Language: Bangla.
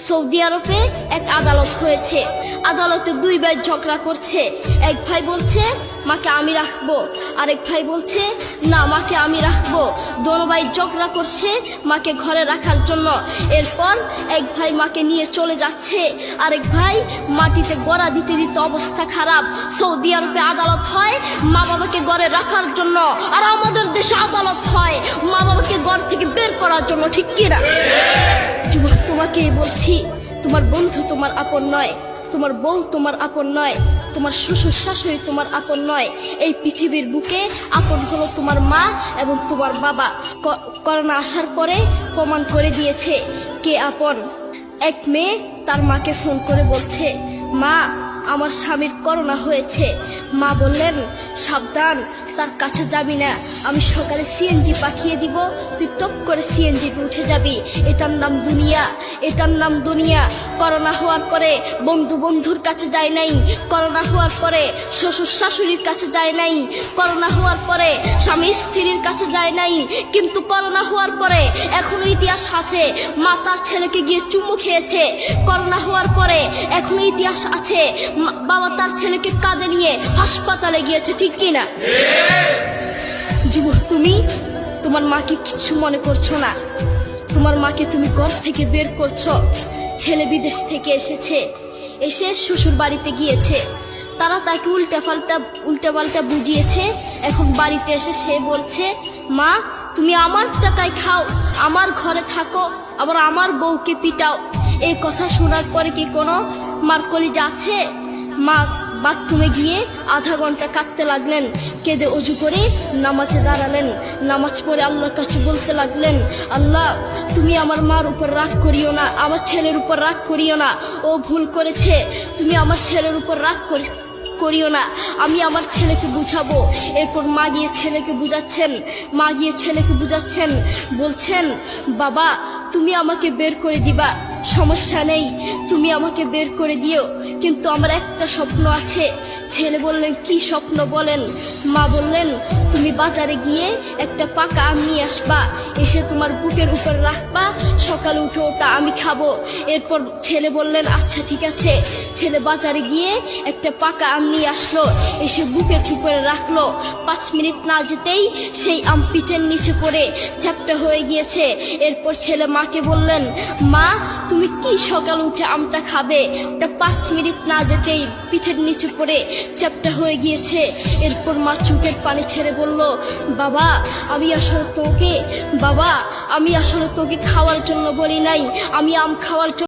সৌদি আরবে এক আদালত হয়েছে। আদালতে দুই ভাই ঝগড়া করছে। এক ভাই বলছে মাকে আমি রাখবো, আরেক ভাই বলছে না মাকে আমি রাখবো। দোনো ভাই ঝগড়া করছে মাকে ঘরে রাখার জন্য। এরপর এক ভাই মাকে নিয়ে চলে যাচ্ছে, আরেক ভাই মাটিতে গড়া দিতে দিতে অবস্থা খারাপ। সৌদি আরবে আদালত হয় মা বাবাকে ঘরে রাখার জন্য, আর আমাদের দেশে আদালত হয় মা বাবাকে ঘর থেকে বের করার জন্য, ঠিক কিনা? যুবক, তোমাকে বলছি, তোমার বন্ধু তোমার আপন নয়, তোমার বউ তোমার আপন নয়, তোমার শ্বশুর শাশুড়ি তোমার আপন নয়। এই পৃথিবীর বুকে আপন হলো তোমার মা এবং তোমার বাবা। করোনা আসার পরে প্রমাণ করে দিয়েছে কে আপন। এক মেয়ে তার মাকে ফোন করে বলছে, মা আমার স্বামীর করোনা হয়েছে। মা বললেন সাবধান, তার কাছে যাবি না, আমি সকালে সিএনজি পাঠিয়ে দিব, তুই টপ করে সিএনজিতে উঠে যাবি। এটার নাম দুনিয়া, এটার নাম দুনিয়া। করোনা হওয়ার পরে বন্ধু বন্ধুর কাছে যায় নাই, করোনা হওয়ার পরে শ্বশুর শাশুড়ির কাছে যায় নাই, করোনা হওয়ার পরে স্বামী স্ত্রীর কাছে যায় নাই। কিন্তু করোনা হওয়ার পরে এখনো ইতিহাস আছে, মা তার ছেলেকে গিয়ে চুমু খেয়েছে। করোনা হওয়ার পরে এখনো ইতিহাস আছে, বাবা তার ছেলেকে কাঁধে নিয়ে হাসপাতালে গিয়েছে, ঠিক কিনা? যুবক, তুমি তোমার মাকে কিচ্ছু মনে করছো না। তোমার মাকে তুমি ঘর থেকে বের করছো। ছেলে বিদেশ থেকে এসেছে, এসে শ্বশুর বাড়িতে গিয়েছে, তারা তাকে উল্টা পাল্টা বুঝিয়েছে। এখন বাড়িতে এসে সে বলছে, মা তুমি আমার টাকায় খাও, আমার ঘরে থাকো, আবার আমার বউকে পিটাও। এই কথা শোনার পরে কি কোনো মার কলিজা আছে? মা বাথরুমে গিয়ে আধা ঘন্টা কাঁদতে লাগলেন। কেঁদে অজু করে নামাজে দাঁড়ালেন। নামাজ পড়ে আল্লাহর কাছে বলতে লাগলেন, আল্লাহ তুমি আমার মার উপর রাগ করিও না, আমার ছেলের উপর রাগ করিও না, ও ভুল করেছে, তুমি আমার ছেলের উপর রাগ করিও না, আমি আমার ছেলেকে বুঝাবো। এরপর মা গিয়ে ছেলেকে বুঝাচ্ছেন, বলছেন, বাবা তুমি আমাকে বের করে দিবা, সমস্যা নেই, তুমি আমাকে বের করে দিও, কিন্তু আমার একটা স্বপ্ন আছে। ছেলে বললেন, কি স্বপ্ন বলেন? মা বললেন, তুমি বাজারে গিয়ে একটা পাকা আম নিয়ে আসবা, এসে তোমার বুকের উপর রাখবা, সকালে উঠে ওটা আমি খাবো। এরপর ছেলে বললেন, আচ্ছা ঠিক আছে। ছেলে বাজারে গিয়ে একটা পাকা আম নিয়ে আসলো, এসে বুকের উপরে রাখলো। 5 মিনিট না যেতেই সেই আম পিঠের নিচে পড়ে চ্যাপ্টা হয়ে গিয়েছে। এরপর ছেলে মাকে বললেন, মা তুমি কি সকালে উঠে আমটা খাবে? ওটা 5 মিনিট না যেতেই পিঠের নিচে পড়ে চ্যাপ্টা হয়ে গিয়েছে। এরপর মা চোখের পানি ছেড়ে বলল, বাবা আমি আসলে তোকে খাওয়ার জন্য বলি নাই, আমি আম খাওয়ার জন্য